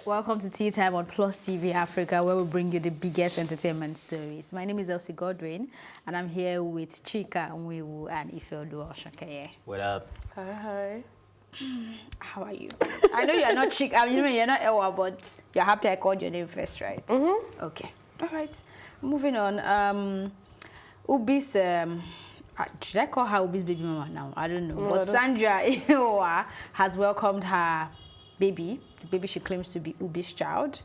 Welcome to Tea Time on Plus TV Africa, where we bring you the biggest entertainment stories. My name is Elsie Godwin, and I'm here with Chika Iheuwa and Iheuwa. What up? Hi. How are you? I know you're not Chika. I mean, you're not Iheuwa, but you're happy I called your name first, right? Mm-hmm. Okay. All right. Moving on. Ubi's should I call her Ubi's baby mama now? I don't know. No, but Sandra Iheuwa has welcomed her baby. The baby she claims to be Ubi's child.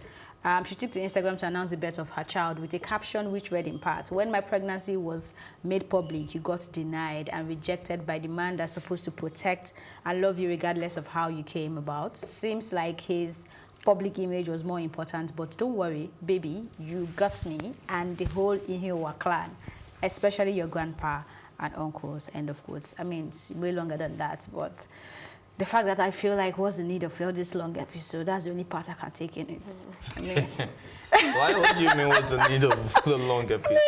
She took to Instagram to announce the birth of her child with a caption which read in part, "When my pregnancy was made public, you got denied and rejected by the man that's supposed to protect and love you regardless of how you came about. Seems like his public image was more important, but don't worry, baby, you got me and the whole Iheuwa clan, especially your grandpa and uncles," end of quotes. I mean, it's way longer than that, but the fact that I feel like, what's the need of all this long episode? That's the only part I can take in it. I mean, What do you mean, what's the need of the long episode?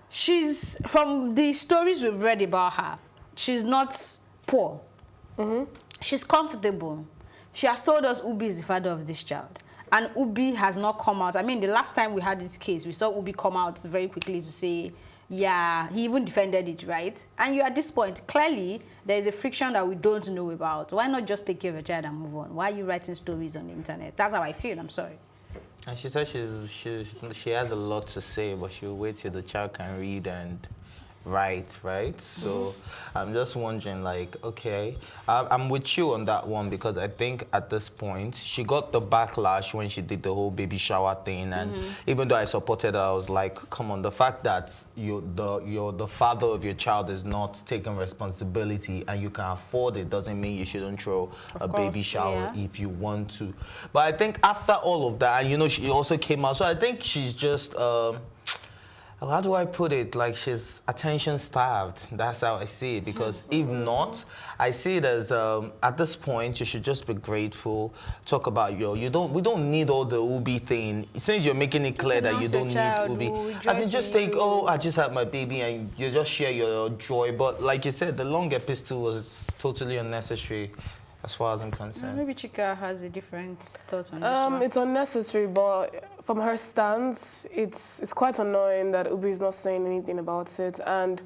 She's, from the stories we've read about her, she's not poor. She's comfortable. She has told us Ubi is the father of this child. And Ubi has not come out. I mean, the last time we had this case, we saw Ubi come out very quickly to say, yeah, he even defended it, right? And you at this point, clearly, there is a friction that we don't know about. Why not just take care of a child and move on? Why are you writing stories on the internet? That's how I feel, I'm sorry. And she said she has a lot to say, but she'll wait till the child can read and write, right? So I'm just wondering, like, okay, I'm with you on that one, because I think at this point she got the backlash when she did the whole baby shower thing, and even though I supported her, I was like, come on, the fact that you're the father of your child is not taking responsibility and you can afford it doesn't mean you shouldn't throw a baby shower if you want to. But I think after all of that, and you know, she also came out, so I think she's just how do I put it? Like, she's attention starved. That's how I see it. Because if not, I see it as at this point you should just be grateful. Talk about we don't need all the Ubi thing. Since you're making it clear that you don't need Ubi, I can just think, oh, I just had my baby, and you just share your joy. But like you said, the long episode was totally unnecessary, as far as I'm concerned. Maybe Chika has a different thought on this one. It's unnecessary, but from her stance, it's quite annoying that Ubi is not saying anything about it. And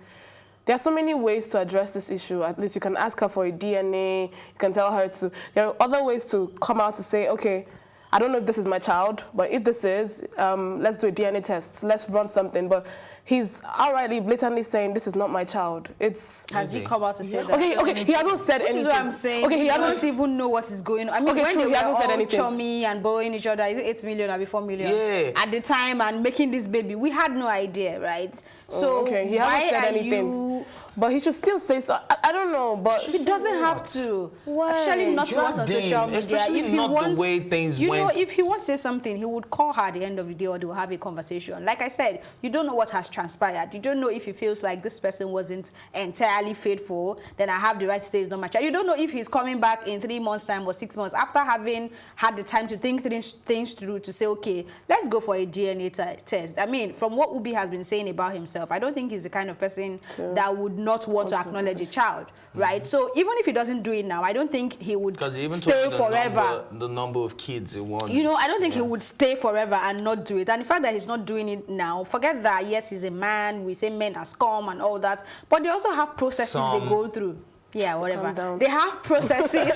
there are so many ways to address this issue. At least you can ask her for a DNA. You can tell her to. There are other ways to come out to say, okay, I don't know if this is my child, but if this is, let's do a DNA test. Let's run something. But he's outrightly, blatantly saying, this is not my child. Has he come out to say that? Okay, he hasn't said anything. Which is what I'm saying. Okay, he doesn't even know what is going on. I mean, when they were all chummy and borrowing each other, is it 8 million or 4 million? Yeah. At the time, and making this baby, we had no idea, right? So he hasn't said anything. But he should still say so. I don't know, but he doesn't have to. Why? Especially not to us on social media. Especially if he not wants, the way things went. If he wants to say something, he would call her at the end of the day, or they will have a conversation. Like I said, you don't know what has transpired. You don't know if he feels like this person wasn't entirely faithful, then I have the right to say it's not my child. You don't know if he's coming back in 3 months' time or 6 months after having had the time to think things through, to say, okay, let's go for a DNA test. I mean, from what Ubi has been saying about himself, I don't think he's the kind of person that would not want to acknowledge a child, right? So even if he doesn't do it now, I don't think he would stay forever. The number of kids he wants. You know, I don't think he would stay forever and not do it. And the fact that he's not doing it now, forget that, yes, he's a man, we say men are scum and all that, but they also have processes they go through. Yeah, whatever. They have processes.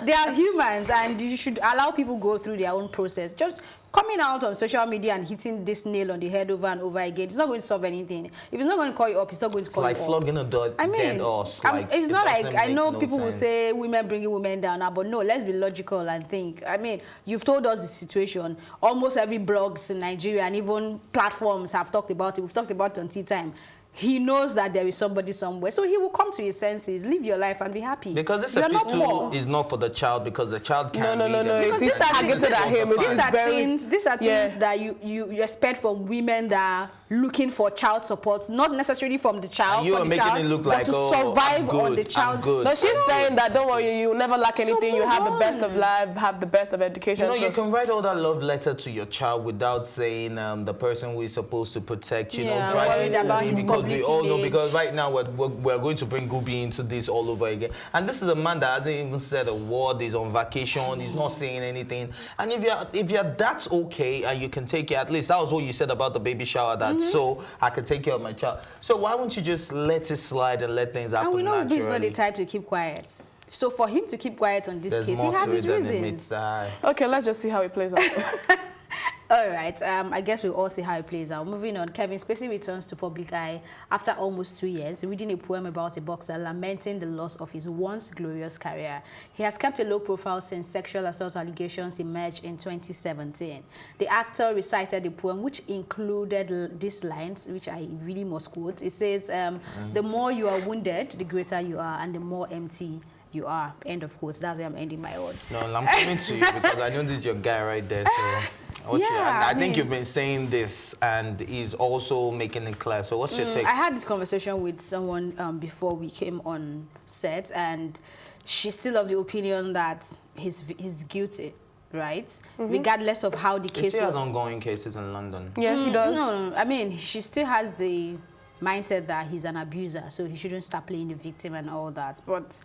They are humans, and you should allow people go through their own process. Just coming out on social media and hitting this nail on the head over and over again, it's not going to solve anything. If it's not going to call you up, it's not going to call you up. Like flogging a dead horse. It's not like, I know people will say women bringing women down now, but no, let's be logical and think. I mean, you've told us the situation. Almost every blogs in Nigeria and even platforms have talked about it. We've talked about it on Tea Time. He knows that there is somebody somewhere, so he will come to his senses, live your life, and be happy. Because this episode is not for the child, because the child can't. No. It's targeted at him. These are things that you expect from women that are looking for child support, not necessarily from the child, and you are making it look like, to survive on the child's. No, she's saying that, don't worry, you will never lack anything. You have the best of life, have the best of education. You know, you can write all that love letter to your child without saying the person who is supposed to protect, you know, worried about his we all know, because right now we're going to bring Gubi into this all over again. And this is a man that hasn't even said a word. He's on vacation. He's not saying anything. And if you're that okay and you can take care, at least that was what you said about the baby shower, that so I can take care of my child. So why won't you just let it slide and let things happen? And we know naturally? he's not the type to keep quiet. So for him to keep quiet on this case, he has his reasons. Okay, let's just see how it plays out. All right, I guess we'll all see how it plays out. Moving on, Kevin Spacey returns to public eye after almost 2 years, reading a poem about a boxer lamenting the loss of his once glorious career. He has kept a low profile since sexual assault allegations emerged in 2017. The actor recited the poem, which included these lines, which I really must quote. It says, the more you are wounded, the greater you are, and the more empty you are. End of quote. That's where I'm ending my own. No, I'm coming to you because I know this is your guy right there. So. I think you've been saying this, and he's also making it clear. So what's your take? I had this conversation with someone before we came on set, and she's still of the opinion that he's guilty, right? Regardless of how the case was. He still has ongoing cases in London. Yeah, he does. No, I mean, she still has the mindset that he's an abuser, so he shouldn't start playing the victim and all that. But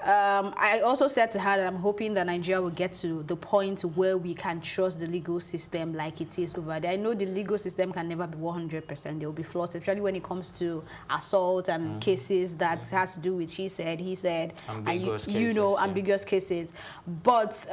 I also said to her that I'm hoping that Nigeria will get to the point where we can trust the legal system like it is over there. I know the legal system can never be 100%. There will be flaws, especially when it comes to assault and cases that has to do with she said, he said, ambiguous cases, ambiguous cases. But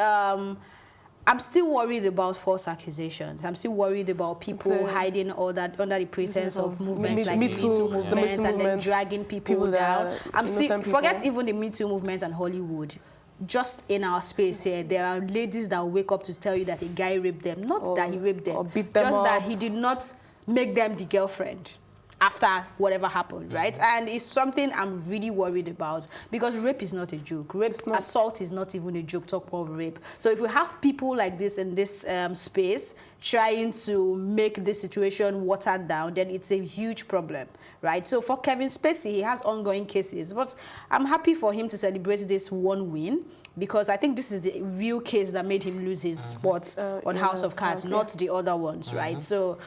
I'm still worried about false accusations. I'm still worried about people hiding all that under the pretense of movements like Me Too movement and then dragging people down. I'm still, forget even the Me Too movement and Hollywood. Just in our space here, there are ladies that wake up to tell you that a guy raped them. Not that he raped them, beat them just up. that he did not make them the girlfriend after whatever happened, right? And it's something I'm really worried about, because rape is not a joke. Assault is not even a joke, talk of rape. So if we have people like this in this space trying to make this situation watered down, then it's a huge problem, right? So for Kevin Spacey, he has ongoing cases, but I'm happy for him to celebrate this one win, because I think this is the real case that made him lose his spot on House of Cards, not the other ones, right? So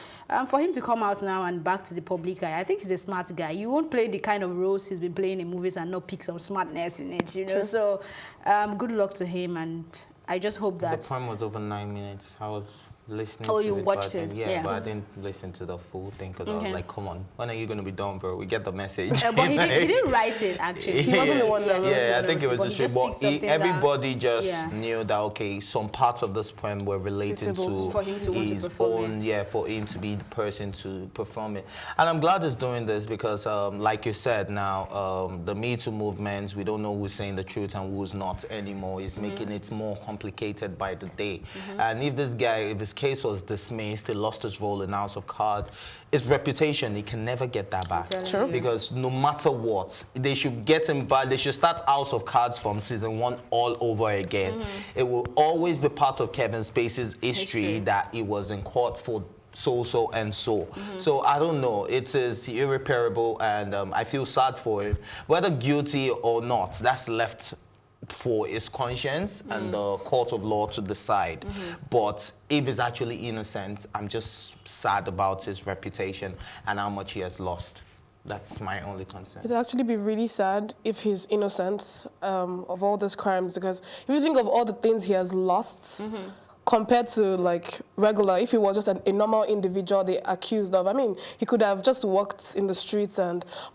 for him to come out now and back to the public eye, I think he's a smart guy. You won't play the kind of roles he's been playing in movies and not pick some smartness in it, you know? True. So good luck to him, and I just hope that... The time was over 9 minutes. I was listening to it. You watched it? Yeah, but I didn't listen to the full thing, because I was like, come on, when are you going to be done, bro? We get the message. But he didn't write it, actually. He wasn't the one that wrote it. I think it was just everybody just knew that, okay, some parts of this poem were related to for him to his own, for him to be the person to perform it. And I'm glad he's doing this, because like you said now, the Me Too movement, we don't know who's saying the truth and who's not anymore. It's making it more complicated by the day. And if this guy, if his case was dismissed, he lost his role in House of Cards, his reputation, he can never get that back. True. Because no matter what, they should get him back. They should start House of Cards from season 1 all over again. It will always be part of Kevin Spacey's history that he was in court for so and so. So I don't know, it is irreparable, and I feel sad for him. Whether guilty or not, that's left for his conscience and the court of law to decide. But if he's actually innocent, I'm just sad about his reputation and how much he has lost. That's my only concern. It'd actually be really sad if he's innocent of all these crimes, because if you think of all the things he has lost, compared to like regular, if he was just a normal individual they accused of, I mean, he could have just walked in the streets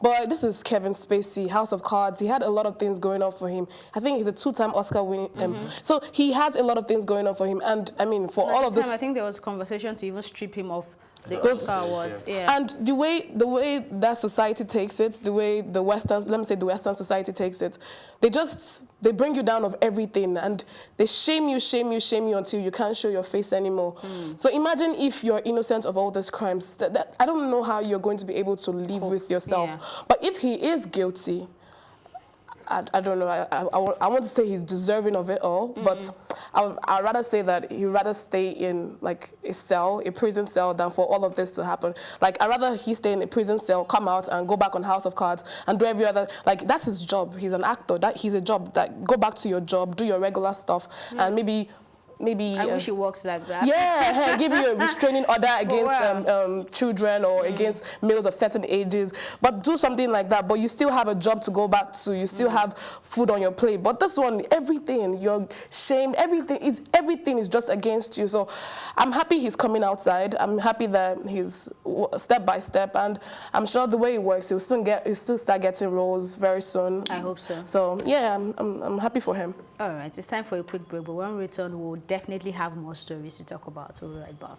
but this is Kevin Spacey, House of Cards. He had a lot of things going on for him. I think he's a 2-time Oscar winning. So he has a lot of things going on for him. And I mean, for all of this, I think there was conversation to even strip him of the Oscar awards. And the way that society takes it, the way the Western, let me say the Western society takes it, they bring you down of everything, and they shame you until you can't show your face anymore. So imagine if you're innocent of all these crimes. I don't know how you're going to be able to live with yourself. But if he is guilty, I don't know. I want to say he's deserving of it all, but I'd rather say that he'd rather stay in like a prison cell, than for all of this to happen. Like, I'd rather he stay in a prison cell, come out and go back on House of Cards and do every other, like, that's his job. He's an actor. He's a job. That go back to your job, do your regular stuff, and maybe maybe... I wish it works like that. Yeah, give you a restraining order against children or against males of certain ages. But do something like that. But you still have a job to go back to. You still have food on your plate. But this one, everything, you're shamed, everything is just against you. So I'm happy he's coming outside. I'm happy that he's step by step. And I'm sure the way it works, he'll still start getting roles very soon. I hope so. So yeah, I'm happy for him. All right, it's time for a quick break, but when we return, we'll definitely have more stories to talk about. We'll be right back.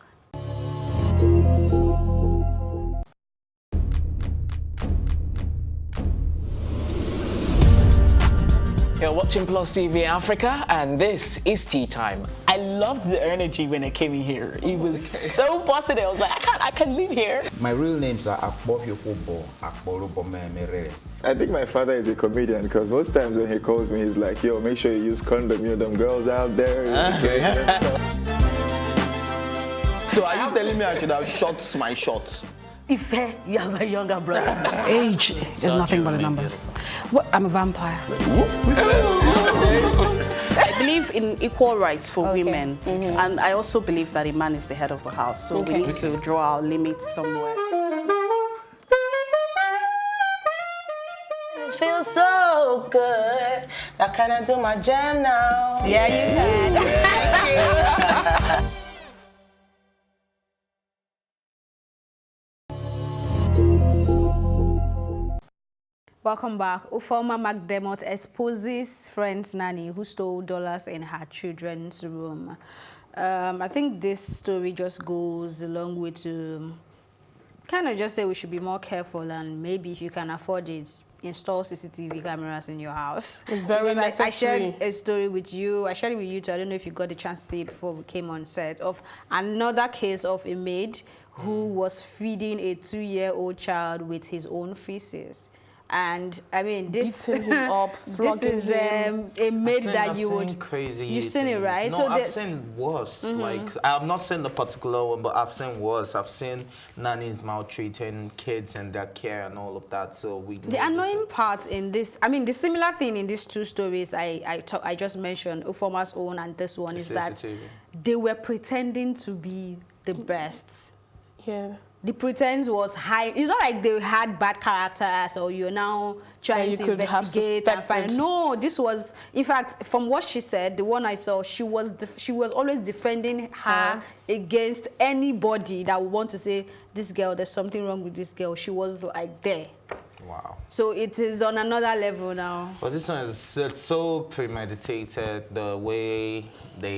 You're watching Plus TV Africa, and this is Tea Time. I loved the energy when I came in here. It was so positive. I was like, I can live here. My real names are Iheuwa, Mere. I think my father is a comedian because most times when he calls me, he's like, yo, make sure you use condom, you know, them girls out there. So are you telling me I should have shot my shots? Ife, you are my younger brother. Age is nothing but a number. What? I'm a vampire. I believe in equal rights for women, and I also believe that a man is the head of the house, so we need to draw our limits somewhere. Feels so good. Now can I do my jam now? Yeah, you can. Welcome back. Ufoma McDermott exposes friend's nanny who stole dollars in her children's room. I think this story just goes a long way to kind of just say we should be more careful, and maybe if you can afford it, install CCTV cameras in your house. It's very necessary. I shared a story with you. I shared it with you too. I don't know if you got the chance to see it before we came on set, of another case of a maid who was feeding a 2-year-old child with his own feces. And I mean, this Beating him up, this is a maid that you would crazy. You've seen it, right? No, so I've seen worse. Like I've not seen the particular one, but I've seen worse. I've seen nannies maltreating kids and their care and all of that. So we. The annoying part in this, I mean, the similar thing in these two stories I just mentioned, Ufoma's own and this one, is that they were pretending to be the best. Yeah. The pretense was high. It's not like they had bad characters or you're now trying to investigate and find. No, this was, in fact, from what she said, the one I saw, she was always defending her against anybody that would want to say, this girl, there's something wrong with this girl. She was like there. Wow. So it is on another level now. But this one is it's so premeditated, the way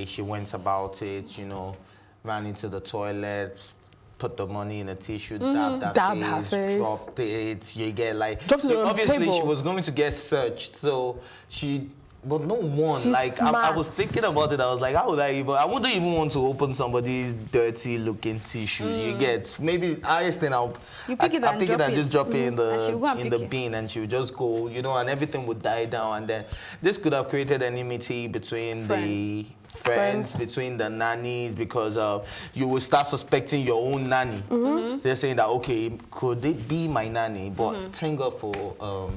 she went about it, you know, ran into the toilet, put the money in a tissue, dab her face, dropped it, you get like... Obviously, she was going to get searched, so she... But no one, I was thinking about it, I was like, how would I wouldn't even want to open somebody's dirty looking tissue, you get. Maybe highest thing I'll pick it and just drop it in the bin, and she would just go, you know, and everything would die down, and then this could have created enmity between the friends, between the nannies, because you will start suspecting your own nanny. They're saying that, okay, could it be my nanny? But thank God for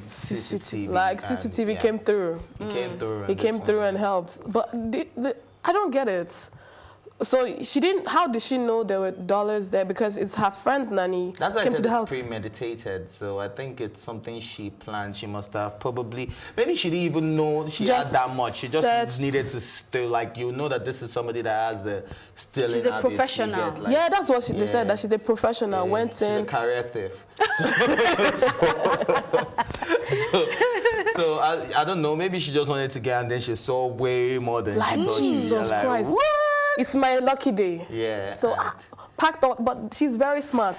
CCTV. Like CCTV came through. It came through and helped. But I don't get it. So she didn't. How did she know there were dollars there? Because it's her friend's nanny. That's why came to the house. It's premeditated. So I think it's something she planned. She must have probably. Maybe she didn't even know she had that much. She just needed to steal. Like, you know that this is somebody that has the stealing. She's a professional. Like, yeah, that's what they said. That she's a professional. Yeah, went in. She's a career thief. So I don't know. Maybe she just wanted to get, and then she saw way more than she thought. Jesus Christ. What? It's my lucky day. Yeah. So packed out, but she's very smart.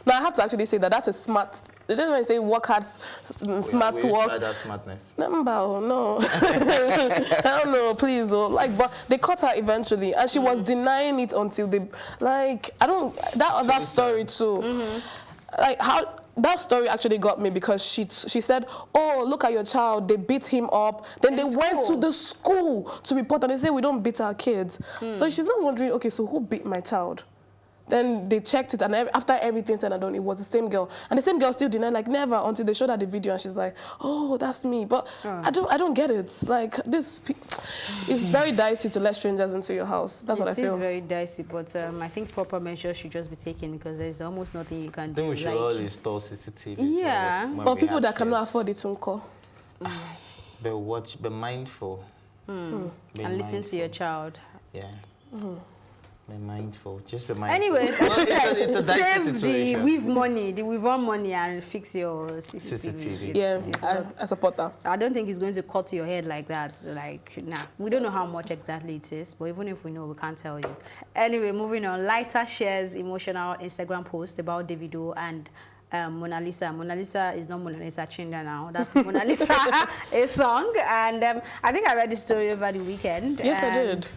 Now I have to actually say that that's a smart. They don't even say work hard, smart work. Try that smartness. No. I don't know, please. But they caught her eventually, and she was denying it until they, that other story too. Like how. That story actually got me because she said, oh, look at your child, they beat him up. Then they went to the school to report, and they say, we don't beat our kids. So she's not wondering, okay, so who beat my child? Then they checked it, and after everything said and done, it was the same girl. And the same girl still denied, like, never, until they showed her the video, and she's like, oh, that's me. But I don't get it. Like, it's very dicey to let strangers into your house. That's what I feel. It is very dicey, but I think proper measures should just be taken, because there's almost nothing you can do. I think we should all install CCTV. Yeah. But people that cannot afford it won't call. But be mindful. And listen to your child. Yeah. Be mindful. Just be mindful. Anyway, it's a dicey save situation. the withdrawn money and fix your CCTV. Yeah, I support that. I don't think it's going to cut to your head like that. Like, nah, we don't know how much exactly it is, but even if we know, we can't tell you. Anyway, moving on. Lighter shares emotional Instagram post about Davido and Mona Lisa. Mona Lisa is not Mona Lisa Chinda now. That's Mona Lisa, a song. And I think I read the story over the weekend. Yes, I did.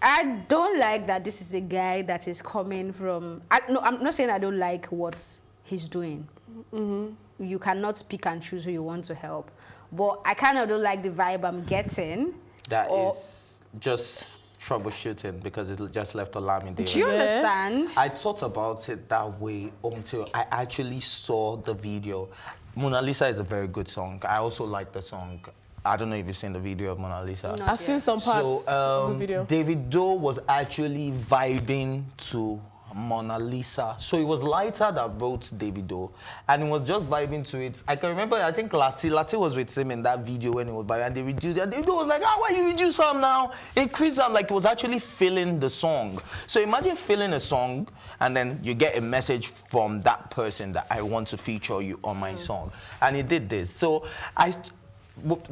I don't like that this is a guy that is coming from... No, I'm not saying I don't like what he's doing. You cannot pick and choose who you want to help. But I kind of don't like the vibe I'm getting. That is just troubleshooting, because it just left Olamide. Do you understand? I thought about it that way until I actually saw the video. Mona Lisa is a very good song. I also like the song. I don't know if you've seen the video of Mona Lisa. I've seen some parts of the video. Davido was actually vibing to Mona Lisa. So it was Lighter that wrote Davido, and he was just vibing to it. I can remember, I think Lati was with him in that video when he was vibing, and they reduced it. And Davido was like, why you reduce some now? Increase them. Like, he was actually feeling the song. So imagine feeling a song, and then you get a message from that person that I want to feature you on my song. And he did this. So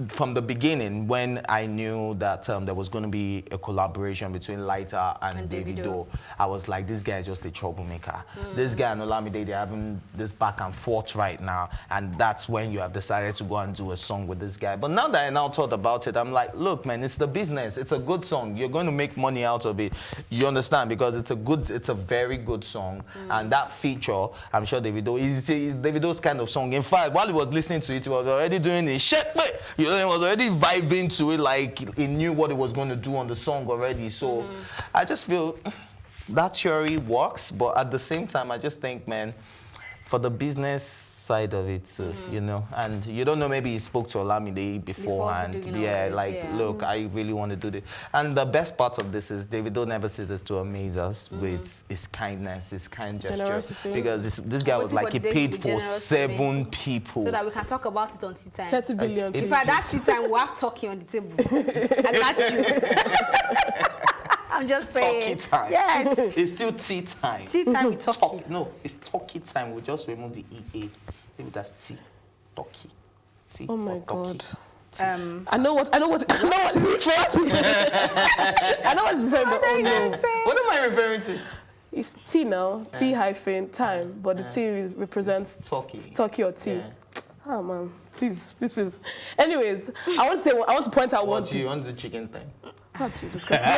from the beginning, when I knew that there was going to be a collaboration between Lighter and Davido, I was like, this guy is just a troublemaker. This guy and Olamide, they're having this back and forth right now, and that's when you have decided to go and do a song with this guy. But now that I now thought about it, I'm like, look, man, it's the business. It's a good song. You're going to make money out of it. You understand? Because it's a very good song, and that feature, I'm sure Davido is Davido's kind of song. In fact, while he was listening to it, he was already doing his shit. You know, he was already vibing to it, like he knew what he was going to do on the song already. So I just feel that theory works, but at the same time, I just think, man, for the business side of it, you know, and you don't know, maybe he spoke to Olamide beforehand. Look, I really want to do this. And the best part of this is Davido never ceases to amaze us with his kindness, his kind gesture. Generosity. Because this guy was like, he paid for 7 people. So that we can talk about it on tea time. 30 billion. In fact, that tea time, we'll have talking on the table. I got you. I'm just saying. Talkie time. Yes. It's still tea time. Tea time with talkie. No, it's talkie time. We'll just remove the EA. Maybe that's tea. Talkie. Tea. Oh my God. I know what it's referring to. I know what's referring, but oh no. What am I referring to? It's tea now. Tea hyphen time, but the tea represents talkie or tea. Oh man, please. Anyways, I want to point out one thing. Do you want the chicken thing? Oh, Jesus Christ. No.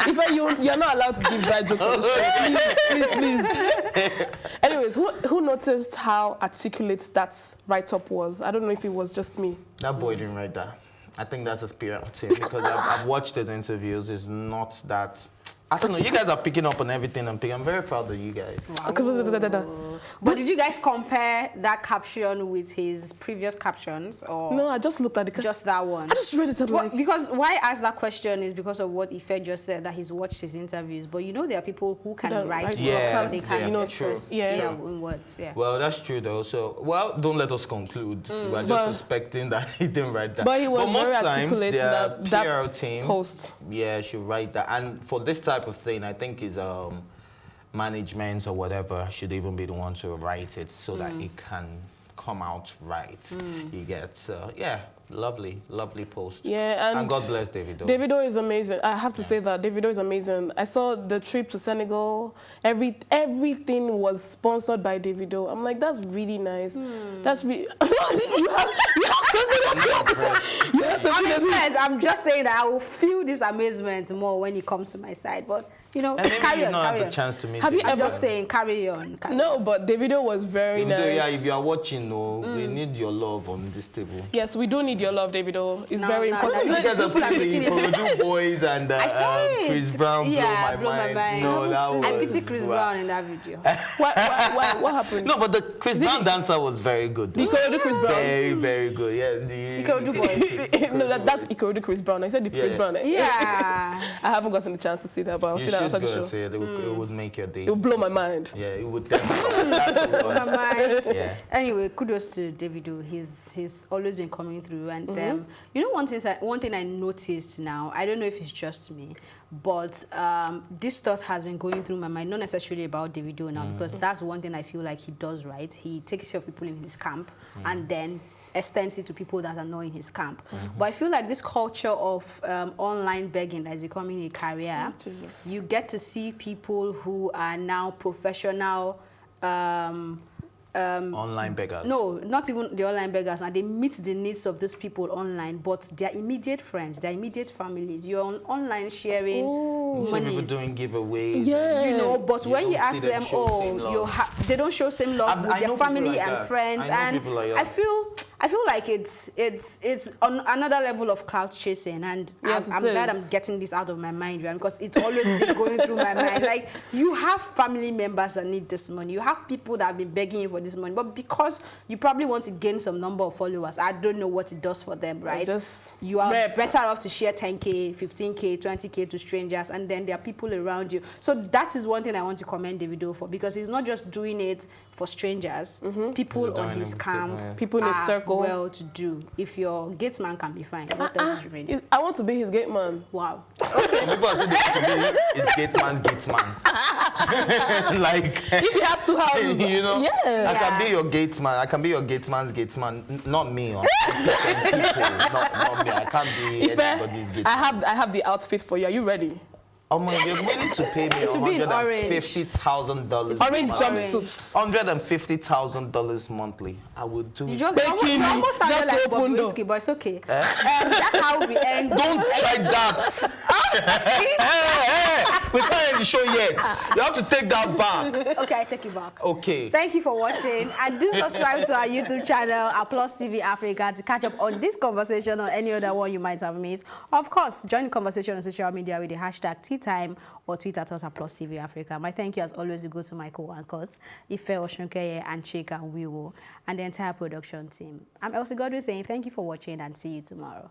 If you're not allowed to give bad jokes on the show. Please. Anyways, who noticed how articulate that write-up was? I don't know if it was just me. That boy didn't write that. I think that's a spirit of him, because I've watched his interviews. It's not that... I don't know, you guys are picking up on everything I'm very proud of you guys. Wow. But did you guys compare that caption with his previous captions, or no? I just looked at the just that one. I just read it. Because why I asked that question is because of what Ife just said, that he's watched his interviews. But you know, there are people who can write well, they can express in words. Yeah. Well, that's true though. So, well, don't let us conclude. We're just suspecting that he didn't write that. But he was very articulate in that PR team, post. Yeah, should write that. And for this type of thing, I think his management or whatever should even be the one to write it so that it can come out right. You get, lovely post. Yeah, and God bless Davido. Davido is amazing. I have to say that Davido is amazing. I saw the trip to Senegal. Everything was sponsored by Davido. I'm like, that's really nice. That's really... you have something else you have to say. You have something else. I'm just saying that I will feel this amazement more when it comes to my side, but you know, And maybe carry you on, not carry have on. the chance to meet Have you Davido. I'm just saying, carry on. No, but Davido was very Davido, nice. yeah, if you are watching, we need your love on this table. Yes, we do need your love, Davido. It's No, very no, important. You guys have seen the Ikorodu Boys and Chris Brown blow my mind. No, that was... I pity Chris Brown in that video. What happened? No, but the Chris Brown dancer was very good. Though. Ikorodu Chris Brown. Very, very good. Yeah, the Ikorodu Boys. No, that's Ikorodu Chris Brown. I said the Chris Brown. Yeah. I haven't gotten the chance to see that, but I'll You see that should after the go show. see it. It would make your day. It will blow my mind. Yeah, it would definitely. My mind. Yeah. Anyway, kudos to Davido. He's always been coming through, and you know one thing I noticed now. I don't know if it's just me, but this thought has been going through my mind. Not necessarily about Davido now, because that's one thing I feel like he does right. He takes care of people in his camp, and then extends it to people that are not in his camp. But I feel like this culture of online begging that is becoming a career, you get to see people who are now professional Online beggars. no, not even the online beggars, and they meet the needs of these people online, but their immediate friends, their immediate families, you're on online sharing Some people monies. doing giveaways. Yeah. You know, but You when don't you see ask them them, show same love. they don't show same love I with their know family people like and that. friends, I know and people like that. I feel like it's on another level of cloud chasing, and Yes, I'm it glad is. I'm getting this out of my mind, right? Because it's always been going through my mind. Like, you have family members that need this money, you have people that have been begging you for this money, but because you probably want to gain some number of followers, I don't know what it does for them, right? You are better off to share 10K, 15K, 20K to strangers, and then there are people around you. So that is one thing I want to commend Davido for, because he's not just doing it for strangers. People on his camp, people in his circle. Well to do. If your gate man can be fine, what else is remaining? I want to be his gate man. Wow. People are saying it's gate man. Like, If he has two houses, you know, yeah. I can be your gate man. I can be your gate man. Not me. Not me. I can't be anybody's gate man. I have the outfit for you. Are you ready? Oh my, you're willing to pay me $150,000 Orange jumpsuits. $150,000 monthly. I would do You it. just almost sounded Just like open Bobrisky, but it's okay. That's how we end. Don't try that. Hey, we can't end the show yet. You have to take that back. Okay, I take it back. Okay. Thank you for watching, and do subscribe to our YouTube channel, Applause TV Africa, to catch up on this conversation or any other one you might have missed. Of course, join the conversation on social media with the hashtag TeaTime or tweet at us Applause TV Africa. My thank you as always to go to my co-anchors, Iheuwa and Chika and Wiwo, and the entire production team. I'm Elsie Godwin saying thank you for watching and see you tomorrow.